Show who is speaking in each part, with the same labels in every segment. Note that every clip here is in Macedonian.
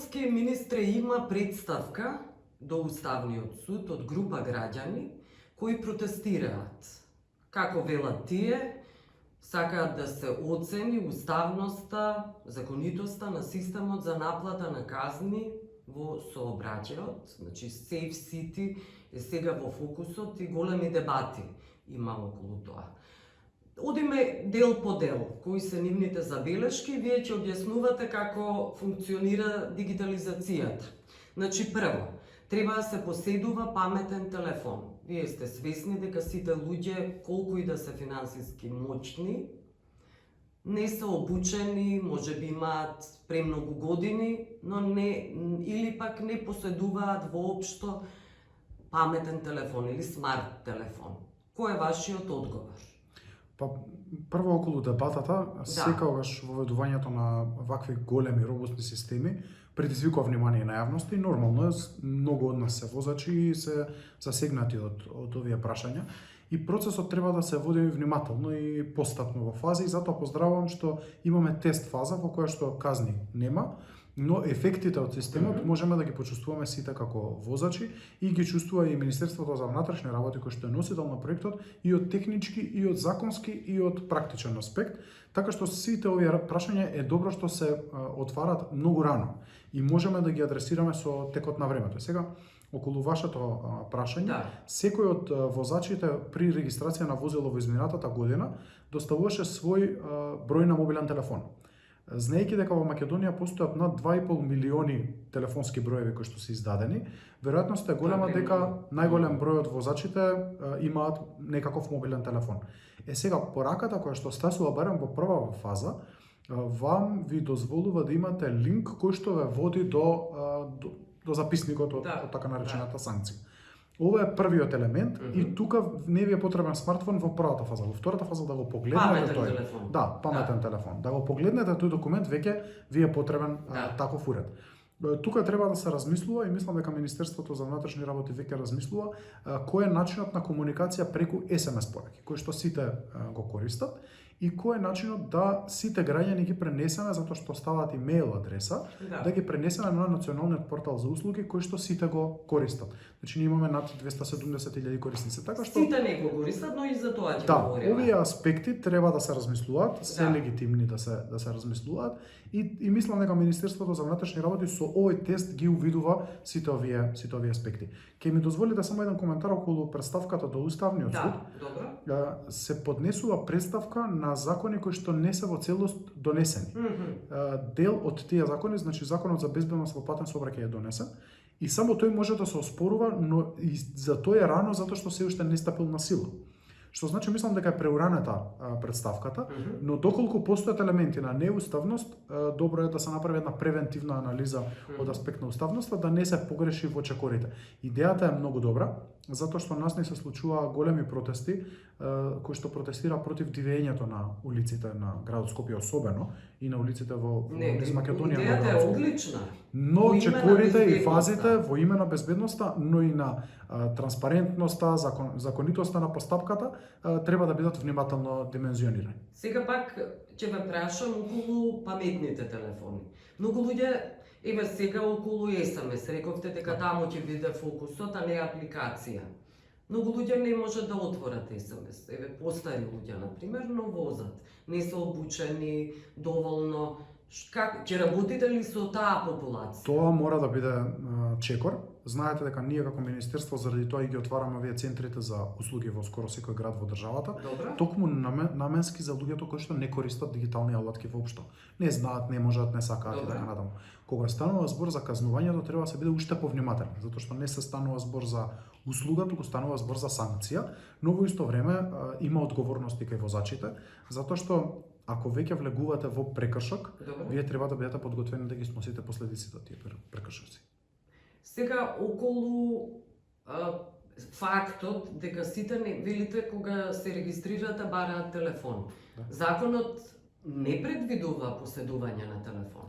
Speaker 1: денески, министре, има представка до Уставниот суд од група граѓани кои протестираат. Како велат тие, сакаат да се оцени уставноста, законитоста на системот за наплата на казни во сообраќајот. Значи, Safe City е сега во фокусот и големи дебати има околу тоа. Одиме дел по дел, кои се нивните забелешки, вие ќе објаснувате како функционира дигитализацијата. Значи, прво, треба да се поседува паметен телефон. Вие сте свесни дека сите луѓе, колку и да се финансиски моќни, не се обучени, можеби имаат премногу години, но не, или пак не поседуваат воопшто паметен телефон или смарт телефон. Кој е вашиот одговор?
Speaker 2: Па, прво околу дебатата, секогаш воведувањето на вакви големи робусни системи предизвикува внимание на јавноста и нормално е, многу од нас се возачи и се засегнати од овие прашања. И процесот треба да се води внимателно и постапно во фази, и затоа поздравувам што имаме тест фаза во која што казни нема, но ефектите од системот можеме да ги почувствуваме сите како возачи и ги чувствува и Министерството за внатрешни работи кој што е носител на проектот и од технички, и од законски, и од практичен аспект. Така што сите овие прашања е добро што се отварат многу рано и можеме да ги адресираме со текот на времето. Сега, околу вашето прашање, секој од возачите при регистрација на возило во изминатата година доставуваше свој број на мобилен телефон. Знаејќи дека во Македонија постојат над 2,5 милиони телефонски броеви кои што се издадени, веројатноста е голема дека најголем број од возачите имаат некаков мобилен телефон. Сега, пораката која што стасува барем во прва фаза, вам ви дозволува да имате линк кој што ве води до записникот од така наречената санкција. Ова е првиот елемент и тука не ви е потребен смартфон во првата фаза. Во втората фаза да го погледнете тој.
Speaker 1: Телефон.
Speaker 2: Да, паметен телефон. Да го погледнете тој документ, веќе ви е потребен таков уред. Тука треба да се размислува и мислам дека Министерството за внатрешни работи веќе размислува кој е начинот на комуникација преку SMS пораки, кој што сите го користат и кој е начинот да сите граѓани ги пренесеме затоа што ставаат имејл адреса, да ги пренесеме на националниот портал за услуги кој што сите го користат. Значи ние имаме над 270.000 корисници, така што
Speaker 1: сите не го користат, но и за тоа ќе говориме.
Speaker 2: Да, овие аспекти треба да се размислуваат, се легитимни да се размислуваат и мислам дека Министерството за внатрешни работи со овој тест ги увидува сите овие аспекти. Ке ми дозволите само еден коментар околу представката до Уставниот суд.
Speaker 1: Добро.
Speaker 2: Се поднесува представка на закони кои што не се во целост донесени. Дел од тие закони, значи Законот за безбедност во патен сообраќај е донесен и само тој може да се оспорува, но и за тој е рано затоа што се уште не стапил на сила. Што значи мислам дека е преуранета представката, но доколку постојат елементи на неуставност, добро е да се направи една превентивна анализа од аспект на уставноста, да не се погреши во чекорите. Идејата е многу добра, затоа што нас не се случува големи протести кои што протестира против дивењето на улиците на градот Скопје особено и на улиците во Македонија.
Speaker 1: Идејата е одлична.
Speaker 2: Но чекорите и фазите во име на безбедноста, но и на транспарентноста, законитоста на постапката треба да бидат внимателно димензионирани.
Speaker 1: Сега пак ќе ве прашам околу паметните телефони. Многу луѓе, еве сега околу SMS, рековте дека таму ќе биде фокусот, а не апликација. Многу луѓе не можат да отворат SMS. Еве постари луѓе, например, но возат. Не се обучени доволно. Как ќе работите ли со таа популација?
Speaker 2: Тоа мора да биде чекор. Знаете дека ние како министерство заради тоа и ги отвараме овие центрите за услуги во скоро секој град во државата. Токму наменски за луѓето кои што не користат дигитални алатки воопшто. Не знаат, не можат, не сакаат и така натаму. Кога станува збор за казнувањето, треба да се биде уште повнимателен, затоа што не се станува збор за услуга, туку станува збор за санкција, но во исто време има одговорности кај возачите, затоа што ако веќе влегувате во прекршок, вие треба да бидете подготвени да ги сносите последиците од тие прекршоци.
Speaker 1: Сега околу фактот дека сите велите кога се регистрирате бараат телефон. Законот не предвидува поседување на телефон.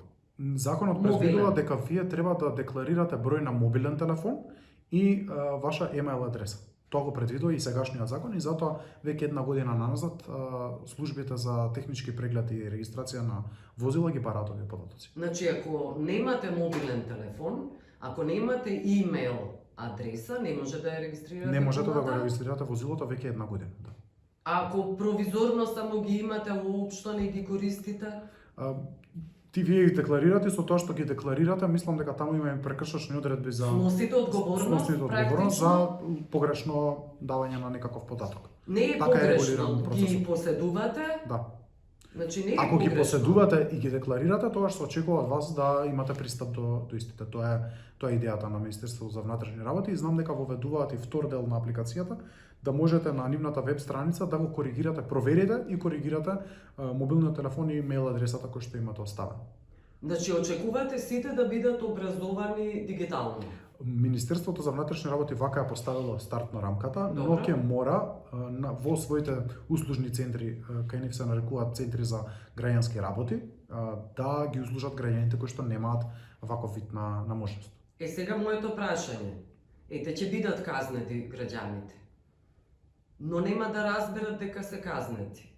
Speaker 2: Законот предвидува дека вие треба да декларирате број на мобилен телефон и ваша емейл адреса. Тоа го предвидува и сегашниот закон и затоа веќе една година назад службите за технички преглед и регистрација на возила ги бараат овие податоци.
Speaker 1: Значи, ако немате мобилен телефон, ако немате имейл адреса, не може да ја регистрирате.
Speaker 2: Не можете да го
Speaker 1: колата.
Speaker 2: регистрирате возилото веќе една година. Да.
Speaker 1: Ако провизорно само ги имате, уопшто не ги користите?
Speaker 2: Вие ги декларирате, со тоа што ги декларирате, мислам дека таму има и прекршачни одредби за
Speaker 1: Сносите одговорност,
Speaker 2: за погрешно давање на некаков податок.
Speaker 1: Не е
Speaker 2: Така е
Speaker 1: погрешно,
Speaker 2: регулиран
Speaker 1: ги
Speaker 2: процесот.
Speaker 1: поседувате,
Speaker 2: Да.
Speaker 1: значи не е
Speaker 2: Ако ги
Speaker 1: погрешно.
Speaker 2: поседувате и ги декларирате, тогаш се очекува од вас да имате пристап до истите. Тоа е идејата на Министерството за внатрешни работи и знам дека воведуваат и втор дел на апликацијата, да можете на нивната веб страница да го коригирате, проверите и коригирате мобилниот телефон и имейл адресата кој што имате оставен.
Speaker 1: Значи очекувате сите да бидат образовани дигитално.
Speaker 2: Министерството за внатрешни работи вака ја поставило стартно рамката, но
Speaker 1: Добро.
Speaker 2: ќе мора во своите услужни центри, кај нив се нарекуваат центри за граѓански работи, да ги услужат граѓаните кои што немаат ваков вид на можност.
Speaker 1: Сега моето прашање. Ете ќе бидат казнети граѓаните. Но нема да разберат дека се казнети.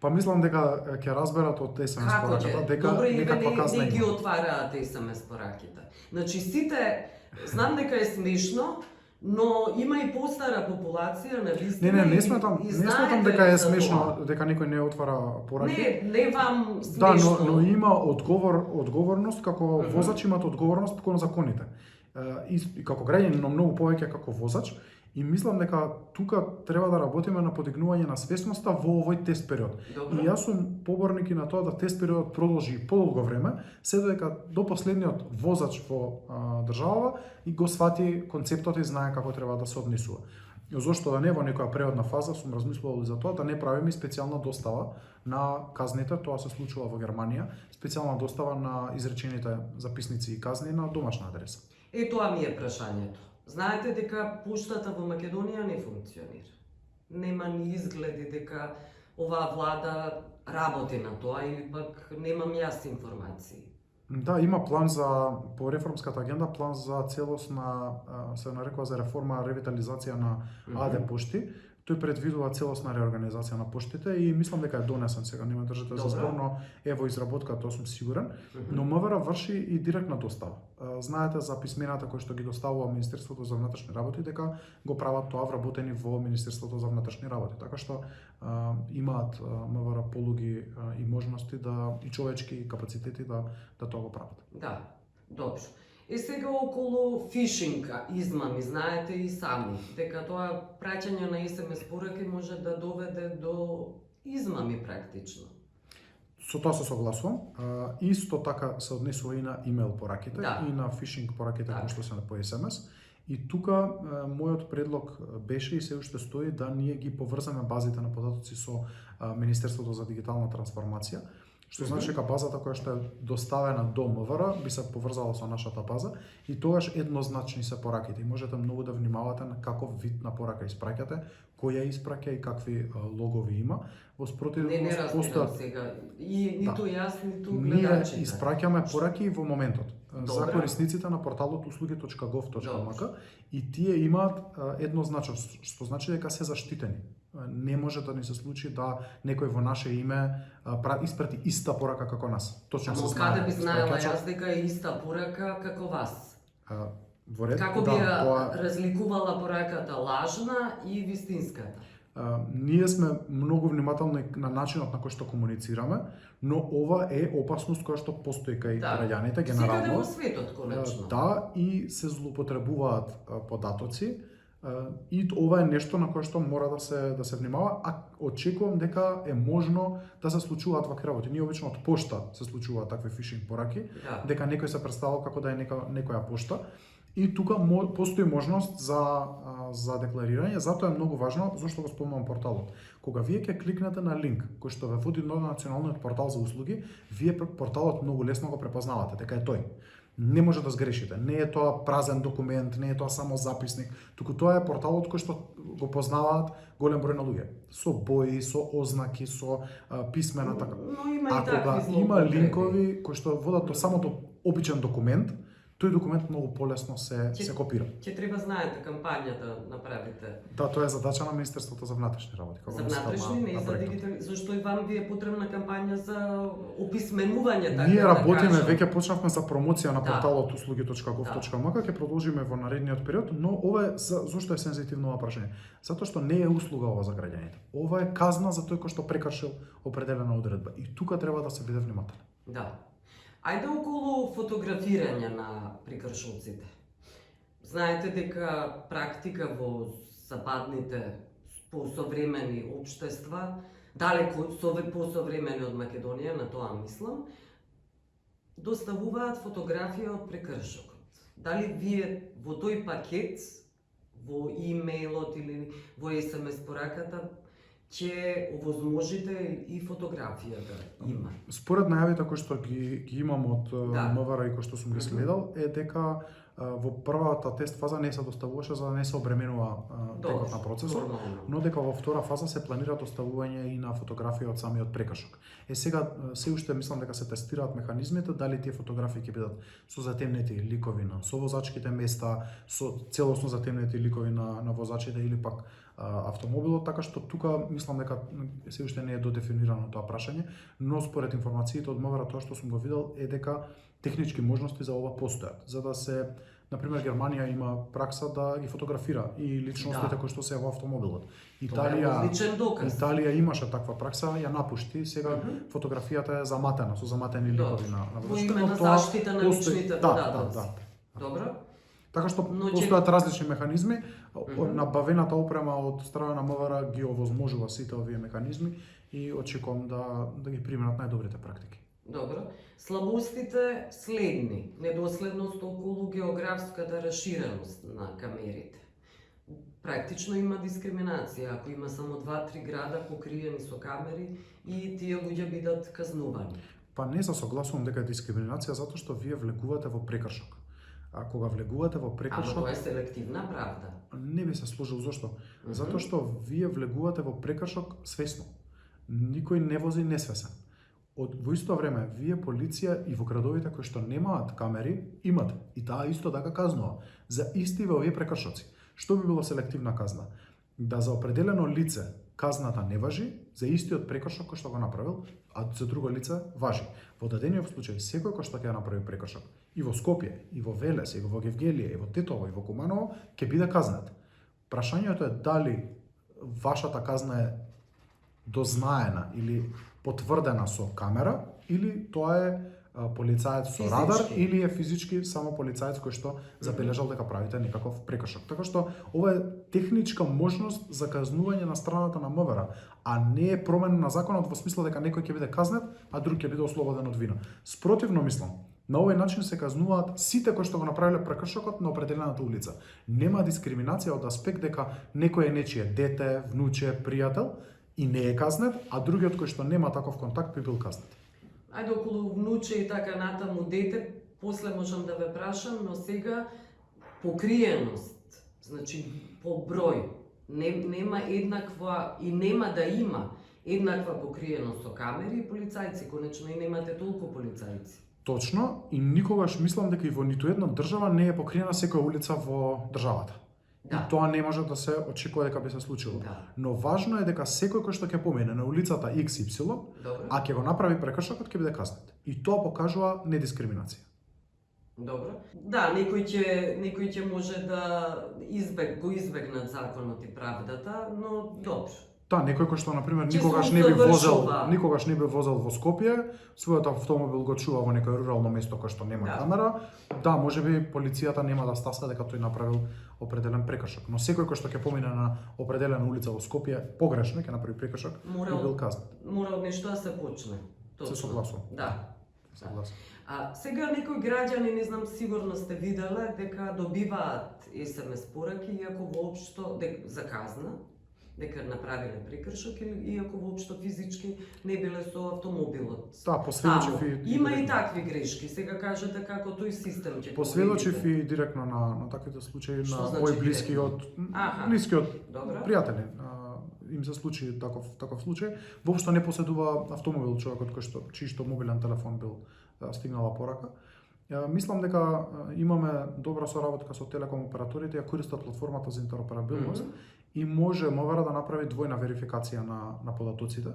Speaker 2: Па мислам дека ќе разберат од СМС
Speaker 1: Како
Speaker 2: пораката
Speaker 1: ќе?
Speaker 2: дека
Speaker 1: Добре,
Speaker 2: некаква казна
Speaker 1: не ги
Speaker 2: има.
Speaker 1: отвараат СМС пораките. Значи сите, знам дека е смешно, но има и постара популација на вистина.
Speaker 2: Не сметам дека е смешно дека некој не отвара пораки.
Speaker 1: Не вам
Speaker 2: Да,
Speaker 1: смешно.
Speaker 2: но има одговорност како возач имат одговорност кон законите. И како граѓанин, но многу повеќе како возач. И мислам дека тука треба да работиме на подигнување на свесноста во овој тест период.
Speaker 1: Добро.
Speaker 2: И јас сум поборник и на тоа да тест периодот продолжи подолго време, се додека до последниот возач во држава и го свати концептот и знае како треба да се однесува. Зошто да не во некоја преодна фаза сум размислувал и за тоа да не правиме специјална достава на казните, тоа се случува во Германија, специјална достава на изречените записници и казни на домашна адреса.
Speaker 1: Тоа ми е прашањето. Знаете дека поштата во Македонија не функционира. Нема ни изгледи дека оваа влада работи на тоа или пак немам јас информации.
Speaker 2: Да, има план по реформската агенда, план за целосна, се нарекува за реформа, ревитализација на АД пошти. Тој предвидува целосна реорганизација на поштите и мислам дека е донесен сега, нема држите за збор, но е во изработка, тоа сум сигурен. Но МВР врши и директна достава. Знаете за писмената кои што ги доставува Министерството за внатрешни работи, дека го прават тоа вработени во Министерството за внатрешни работи. Така што имаат МВР полуги и можности и човечки капацитети да тоа го прават.
Speaker 1: Да, добро. Сега околу фишинг измами, знаете и сами, дека тоа праќање на СМС пораки може да доведе до измами практично.
Speaker 2: Со тоа се согласувам. Исто така се однесува и на имейл пораките, и на фишинг пораките кои што се по СМС. И тука мојот предлог беше и се уште стои да ние ги поврзаме базите на податоци со Министерството за дигитална трансформација. Што значи дека базата која што е доставена до МВР би се поврзала со нашата база и тогаш еднозначни се пораките. И можете многу да внимавате на каков вид на порака испраќате, која испраќа и какви логови има. Во спротивност
Speaker 1: не разбирам сега. И ниту јас, ниту гледачите.
Speaker 2: Ние испраќаме пораки во моментот за корисниците на порталот услуги.gov.mk и тие имаат еднозначност, што значи дека се заштитени. Не може да ни се случи да некој во наше име испрати иста порака како нас. Точно се знае.
Speaker 1: Каде би знаела јас дека е иста порака како вас?
Speaker 2: Во ред,
Speaker 1: како би ја разликувала пораката лажна и вистинската?
Speaker 2: Ние сме многу внимателни на начинот на кој што комуницираме, но ова е опасност која што постои кај граѓаните генерално.
Speaker 1: Секаде во светот конечно.
Speaker 2: Да, и се злоупотребуваат податоци. И ова е нешто на кое што мора да се внимава, а очекувам дека е можно да се случуваат вакви работи. Ние обично од пошта се случуваат такви фишинг пораки, дека некој се представува како да е некоја пошта. И тука постои можност за декларирање, затоа е многу важно, зашто го спомнувам порталот. Кога вие ќе кликнете на линк кој што ве води на националниот портал за услуги, вие порталот многу лесно го препознавате, дека е тој. Не може да сгрешите. Не е тоа празен документ, не е тоа само записник, туку тоа е порталот кој што го познаваат голем број на луѓе. Со бои, со ознаки, со писмена така.
Speaker 1: Но има и
Speaker 2: такви злоупотреби. Има линкови кои што водат само до обичен документ, тој документ многу полесно се копира.
Speaker 1: Ќе треба знаете кампањата направите.
Speaker 2: Да, тоа е задача на Министерството за внатрешни работи.
Speaker 1: За внатрешни, не за дигитални, зашто и вам ви е потребна кампања за описменување така.
Speaker 2: Ние работиме,
Speaker 1: да
Speaker 2: веќе почнавме за промоција на порталот услуги.gov.mk ќе продолжиме во наредниот период, но ова е зошто е сензитивно ова прашање? Затоа што не е услуга ова за граѓаните. Ова е казна за тој кој што прекршил определена одредба и тука треба да се биде внимателен.
Speaker 1: Да. Ајде околу фотографирање на прекршилците. Знаете дека практика во западните посовремени општества, далеко посовремени од Македонија, на тоа мислам, доставуваат фотографија од прекршокот. Дали вие во тој пакет, во имејлот или во SMS пораката, ќе овозможите и фотографија да има?
Speaker 2: Според најавите кои што ги имам од МВР и кои што сум ги следал, е дека во првата тест фаза не се доставуваше за да не се обременува текот на процесот, но дека во втора фаза се планира доставување и на фотографија од самиот прекршок. Сега се уште мислам дека се тестираат механизмите дали тие фотографии ќе бидат со затемнети ликови на совозачките места, со целосно затемнети ликови на возачите или пак автомобилот, така што тука мислам дека се уште не е додефинирано тоа прашање, но според информациите од МВР тоа што сум го видел е дека технички можности за ова постојат, за да се, например, Германија има пракса да ги фотографира и личностите кои што се во автомобилот. Италија имаше таква пракса, ја напушти, сега фотографијата е заматена со заматени ликови на
Speaker 1: возачите. Во име на заштита на личните податоци. Добро.
Speaker 2: Така што постојат различни механизми, набавената опрема од страна на МВР ги овозможува сите овие механизми и очекувам да ги применат најдобрите практики.
Speaker 1: Добро. Слабостите следни. Недоследност околу географската расширеност на камерите. Практично има дискриминација, ако има само 2-3 града покриени со камери и тие луѓе бидат казнувани.
Speaker 2: Па не се согласувам дека е дискриминација затоа што вие влегувате во прекршок. А кога влегувате во прекршок...
Speaker 1: Ама тоа е селективна правда.
Speaker 2: Не би се сложил, зашто? Затоа што вие влегувате во прекршок свесно. Никој не вози несвесен. Во исто време, вие полиција и во градовите кои што немаат камери, имате. И таа исто така казнува. За исти во овие прекршоци. Што би било селективна казна? Да за определено лице казната не важи, за истиот прекршок кој што го направил, а за друго лице важи. Во дадениот случај, секој кој што ќе направи прекршок, и во Скопје, и во Велес, и во Гевгелија, и во Тетово, и во Куманово, ќе биде казнет. Прашањето е дали вашата казна е дознаена или потврдена со камера, или тоа е полицаец со радар, или е физички само полицаец кој што забележал дека правите некаков прекршок. Така што ова е техничка можност за казнување на страната на МВР, а не е промена на законот во смисла дека некој ќе биде казнет, а друг ќе биде ослободен од вина. Спротивно мислам, на овој начин се казнуваат сите кои што го направиле прекршокот на определената улица. Нема дискриминација од аспект дека некој е нечие дете, внуче, пријател и не е казнет, а другиот кој што нема таков контакт би бил казнет.
Speaker 1: Ајде околу внуче и така натаму дете, после можам да ве прашам, но сега покриеност, значи по број, нема еднаква и нема да има еднаква покриеност со камери и полицајци, конечно и немате толку полицајци.
Speaker 2: Точно, и никогаш мислам дека и во ниту една држава не е покриена секоја улица во државата. Да. И тоа не може да се очекува дека би се случило.
Speaker 1: Да.
Speaker 2: Но важно е дека секој кој што ќе помене на улицата XY, а ќе го направи прекршокот, ќе биде казнет. И тоа покажува недискриминација.
Speaker 1: Добро. Да, некој ќе може да го избегнат законот и правдата, но добро.
Speaker 2: Да, некој кој што на пример никогаш не би возел во Скопје, својот автомобил го чува во некој рурално место кој што нема камера, да, можеби полицијата нема да стаса дека тој направил определен прекршок, но секој кој што ќе помине на определена улица во Скопје погрешно ќе направи прекршок, би бил казнет.
Speaker 1: Мора од нешто да се почне. Точно.
Speaker 2: Се согласувам.
Speaker 1: Да.
Speaker 2: Согласувам.
Speaker 1: Сега некои граѓани, не знам, сигурно сте виделе дека добиваат SMS пораки иако воопшто за казна, дека направиле прекршок или иако воопшто физички не биле со автомобилот.
Speaker 2: Да, посведочив и
Speaker 1: има и такви грешки. Сега кажете како тој систем ќе
Speaker 2: посведочив и директно на таквите случаи на мои блискиот пријатели. Им се случи таков случај. Воопшто не поседува автомобил човекот чиј што мобилен телефон бил стигнала порака. Мислам дека имаме добра соработка со телеком операторите, ја користат платформата за интероперабилност и може МВР да направи двојна верификација на податоците.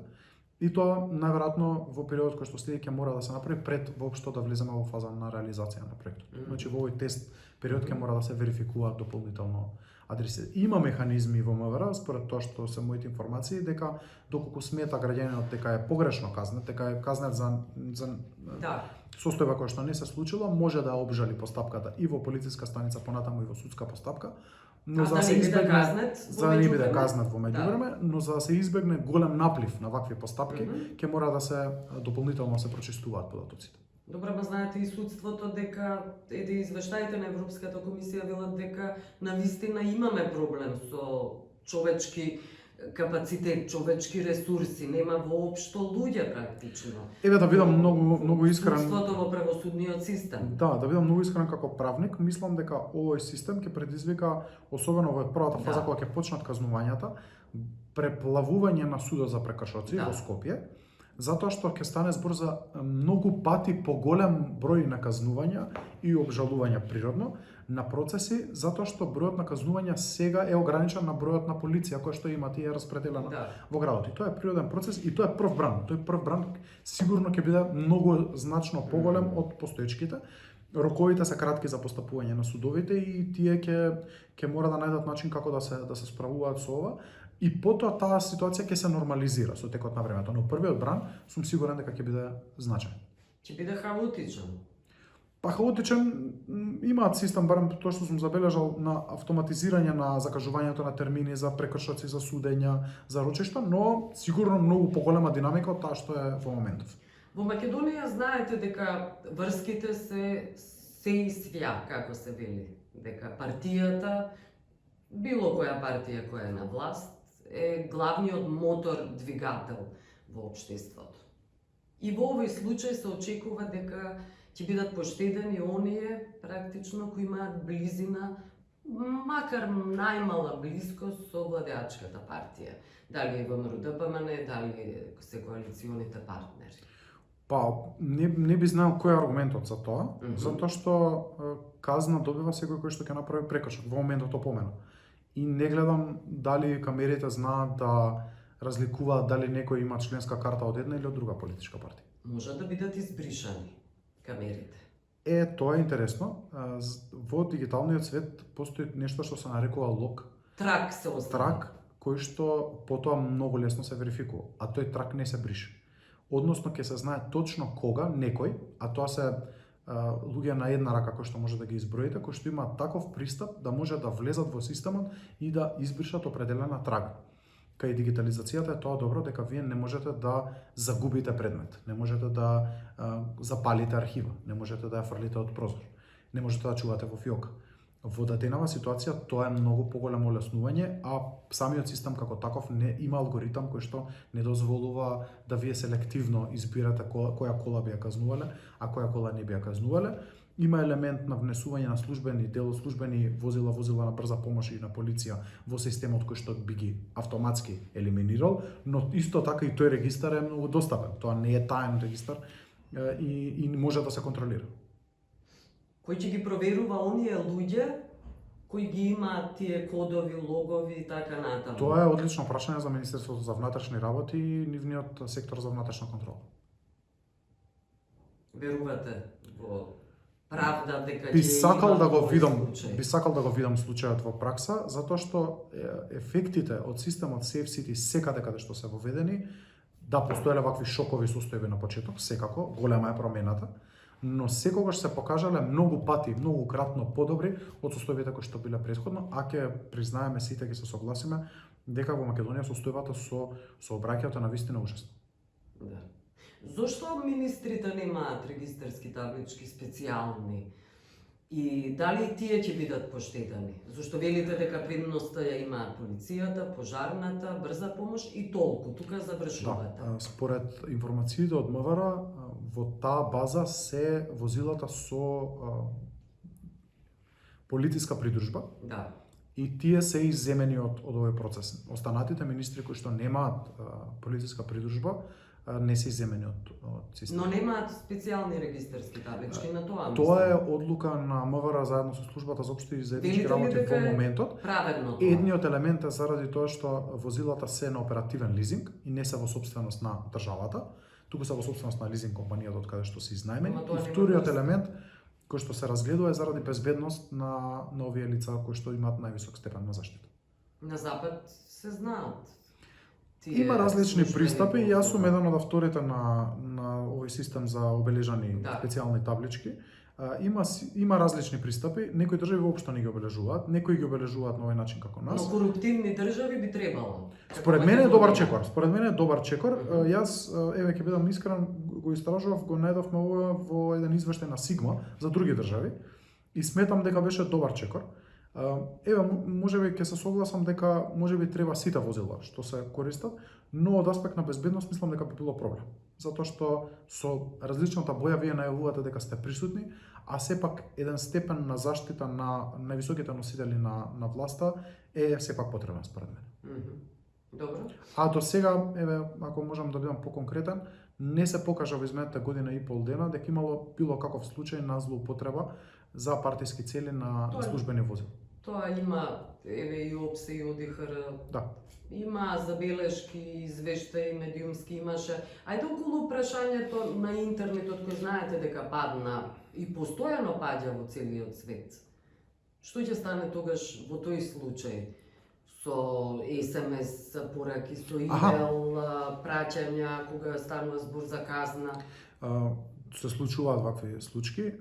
Speaker 2: И тоа најверојатно во периодот кој што следи ќе мора да се направи пред воопшто да влеземе во фаза на реализација на проектот. Значи во овој тест период ќе мора да се верификуваат дополнително адреси. Има механизми во МВР, според тоа што се моите информации, дека доколку смета граѓанинот дека е погрешно казнет, дека е казнет за состојба која што не се случила, може да обжали постапката и во полициска станица, понатаму и во судска постапка. Но за да се избегне не биде казнет во меѓувреме, но за да се избегне голем наплив на вакви постапки, ќе мора да се дополнително се прочистуваат податоците.
Speaker 1: Добро, ма знаете и судството дека извештаите на Европската комисија велат дека навистина имаме проблем со човечки капацитет, човечки ресурси, нема воопшто луѓе практично.
Speaker 2: Еве да бидам многу искрен.
Speaker 1: Судството во правосудниот систем.
Speaker 2: Да бидам многу искрен како правник, мислам дека овој систем ќе предизвика, особено во првата фаза кога ќе почнат казнувањата, преплавување на судот за прекршоци во Скопје, затоа што ќе стане збор за многу пати поголем број на казнувања и обжалувања природно на процеси, затоа што бројот на казнувања сега е ограничен на бројот на полиција која што имате и е распределена во градот. И тоа е природен процес и тоа е прв бран. Тој прв бран сигурно ќе биде многу значно поголем од постоечките. Роковите се кратки за постапување на судовите и тие ќе мора да најдат начин како да се справуваат со ова. И потоа таа ситуација ќе се нормализира со текот на времето, но првиот бран сум сигурен дека ќе биде значаен.
Speaker 1: Ќе биде хаотичен.
Speaker 2: Па хаотичен, имаат систем, барем тоа што сум забележал, на автоматизирање на закажувањето на термини за прекршоци, за судења, за рочишта, но сигурно многу поголема динамика од таа што е во моментов.
Speaker 1: Во Македонија знаете дека врските се и свја, како се вели, дека партијата, било која партија која е на власт, е главниот мотор, двигател во општеството. И во овој случај се очекува дека ќе бидат поштедени оние практично кои имаат близина, макар најмала близкост со владеачката партија. Дали е ВМРО-ДПМН, дали се коалиционите партнери.
Speaker 2: Па, не би знаел кој е аргументот за тоа, затоа што казна добива секој кој што ќе направи прекршок, во моментот опомена. И не гледам дали камерите знаат да разликуваат дали некој има членска карта од една или од друга политичка партија.
Speaker 1: Може да бидат избришани камерите.
Speaker 2: Тоа е интересно. Во дигиталниот свет постои нешто што се нарекува лог.
Speaker 1: Трак се остави.
Speaker 2: Трак кој што потоа многу лесно се верификува, а тој трак не се брише. Односно ќе се знае точно кога некој, а тоа се луѓе на една рака кои што може да ги изброите, кои што имаат таков пристап да може да влезат во системот и да избришат определена трага. Кај дигитализацијата е тоа добро дека вие не можете да загубите предмет, не можете да запалите архива, не можете да ја фрлите од прозор, не можете да чувате во фиока. Во даденава ситуација тоа е многу поголемо олеснување, а самиот систем како таков не има алгоритам кој што не дозволува да вие селективно избирате која кола би ја казнувале, а која кола не би ја казнувале. Има елемент на внесување на службени, делослужбени возила на брза помош и на полиција во системот кој што би ги автоматски елиминирал, но исто така и тој регистар е многу достапен. Тоа не е таен регистар и може да се контролира.
Speaker 1: Кој ќе ги проверува оние луѓе кои ги имаат тие кодови, логови и така натаму?
Speaker 2: Тоа е одлично прашање за Министерството за внатрешни работи и нивниот сектор за внатрешна контрола.
Speaker 1: Верувате во правда дека
Speaker 2: би сакал да го видам случајот во пракса, затоа што ефектите од системот Safe City секаде каде што се воведени, да постоеле вакви шокови состојби на почеток, секако, голема е промената, но секогаш се покажале многу пати, многу кратно подобри од состојбите кои што биле претходно, а ќе признаеме сите, ќе се согласиме дека во Македонија состојбата со обраќањето на вистина ужасно.
Speaker 1: Да. Зошто министрите немаат регистарски таблички специјални? И дали тие ќе бидат поштедени? Зошто велите дека предноста ја имаат полицијата, пожарната, брза помош и толку, тука завршувате?
Speaker 2: Да, според информациите од МВР, во таа база се возилата со полициска придружба.
Speaker 1: Да.
Speaker 2: И тие се изземени од овој процес. Останатите министри кои што немаат полициска придружба, не се иземени од
Speaker 1: Но
Speaker 2: системот.
Speaker 1: немаат специјални регистарски таблички на тоа.
Speaker 2: Тоа е одлука на МВР заедно со службата за општи и заеднички
Speaker 1: Велите ли
Speaker 2: работи
Speaker 1: дека
Speaker 2: во
Speaker 1: е
Speaker 2: моментот.
Speaker 1: праведно тоа?
Speaker 2: Едниот елемент е заради тоа што возилата се на оперативен лизинг и не се во собственост на државата, туку се во собственост на лизинг компанијата од каде што се изнајмени.
Speaker 1: Ама тоа
Speaker 2: И
Speaker 1: нема
Speaker 2: вториот
Speaker 1: врска.
Speaker 2: елемент кој што се разгледува е заради безбедност на овие лица кои што имаат највисок степен на заштита.
Speaker 1: На запад се знаат. Тие
Speaker 2: Има различни
Speaker 1: службени
Speaker 2: пристапи и јас сум
Speaker 1: возила.
Speaker 2: еден од авторите на овој систем за обележани
Speaker 1: Да.
Speaker 2: специјални таблички. Има различни пристапи, некои држави воопшто не ги обележуваат, некои ги обележуваат на овој начин како нас.
Speaker 1: Но коруптивни држави би требало.
Speaker 2: Според мене е добар чекор. Според мене е добар чекор. Јас еве ќе бидам искрен, го истражував, го најдовме ова во еден извештај на Сигма за други држави и сметам дека беше добар чекор. Еве можеби ќе се согласам дека можеби треба сите возила што се користат, но од аспект на безбедност мислам дека би било проблем. Затоа што со различната боја вие најавувате дека сте присутни, а сепак еден степен на заштита на највисоките носители на власта е сепак потребен според мене.
Speaker 1: Добро.
Speaker 2: А до сега, еве, ако можам да бидам поконкретен, не се покажа во изминатите година и пол дена дека имало било каков случај на злоупотреба за партиски цели на
Speaker 1: Тоа е.
Speaker 2: службени возила.
Speaker 1: Тоа има, еве и ОПСЕ и ОДИХР.
Speaker 2: Да.
Speaker 1: Има забелешки, извештаи, медиумски имаше. Ајде околу прашањето на интернетот, кој знаете дека падна и постојано паѓа во целиот свет. Што ќе стане тогаш во тој случај? Со СМС пораки, со имейл праќања, кога станува збор за казна.
Speaker 2: Се случуваат вакви случаи.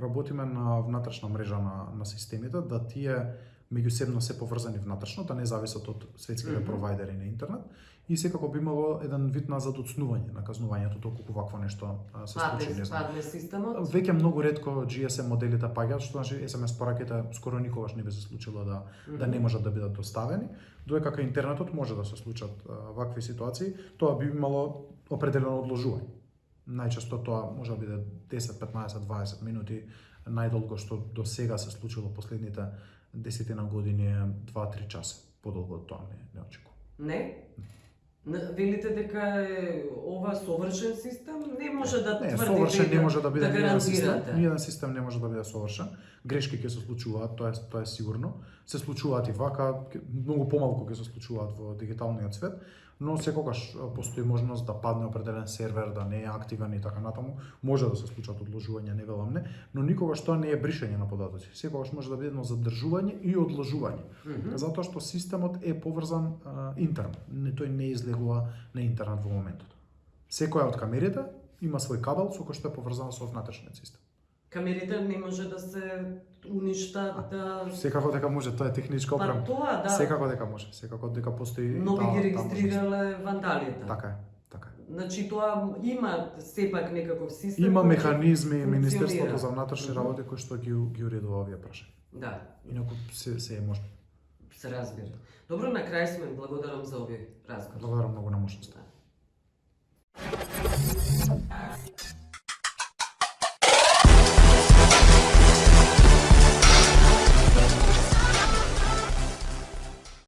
Speaker 2: Работиме на внатрешна мрежа на системите, да тие меѓусебно се поврзани внатрешно, да не зависат од светските провајдери на интернет. И секако би имало еден вид на задоцнување на казнувањето доколку вакво нешто се случи, не знам.
Speaker 1: Падне системот.
Speaker 2: Веќе многу ретко GSM моделите паѓаат, што значи SMS пораките скоро никогаш не би се случило да не можат да бидат доставени, додека кај интернетот може да се случат вакви ситуации, тоа би имало определено одложување. Најчесто тоа може да биде 10, 15, 20 минути, најдолго што до сега се случило последните 10 години е 2-3 часа. Подолго од тоа не очекувам.
Speaker 1: Не? Велите дека е ова совршен систем? Не може да
Speaker 2: Не,
Speaker 1: тврдите
Speaker 2: совршен
Speaker 1: и
Speaker 2: не може да биде ниеден систем.
Speaker 1: гарантирате.
Speaker 2: Ниеден систем не може да биде совршен. Грешки ќе се случуваат, тоа е сигурно. Се случуваат и вака, многу помалку ќе се случуваат во дигиталниот свет, но секогаш постои можност да падне определен сервер, да не е активен и така натаму. Може да се случат одложувања, не велам не, но никогаш тоа не е бришање на податоци. Секогаш може да биде едно задржување и одложување. Затоа што системот е поврзан интерно. Тој не излегува на интернет во моментот. Секоја од камерите има свој кабел со кој што е поврзан со внатрешниот систем.
Speaker 1: Камерите не може да се уништат, да...
Speaker 2: Секако дека може, тоа е техничка
Speaker 1: Па
Speaker 2: опрема.
Speaker 1: тоа, да.
Speaker 2: Секако дека може, секако дека постои
Speaker 1: Но би ги
Speaker 2: таа
Speaker 1: регистрирале вандалите.
Speaker 2: Така е, така е.
Speaker 1: Значи тоа има сепак некаков систем.
Speaker 2: Има
Speaker 1: кој ќе
Speaker 2: механизми
Speaker 1: функционира.
Speaker 2: Министерството за внатрешни работи кои што ги уредува овие прашања.
Speaker 1: Да,
Speaker 2: Инаку се е можно.
Speaker 1: се разбира. Добро, на крај сме. Благодарам за овој разговор.
Speaker 2: Благодарам многу на можноста.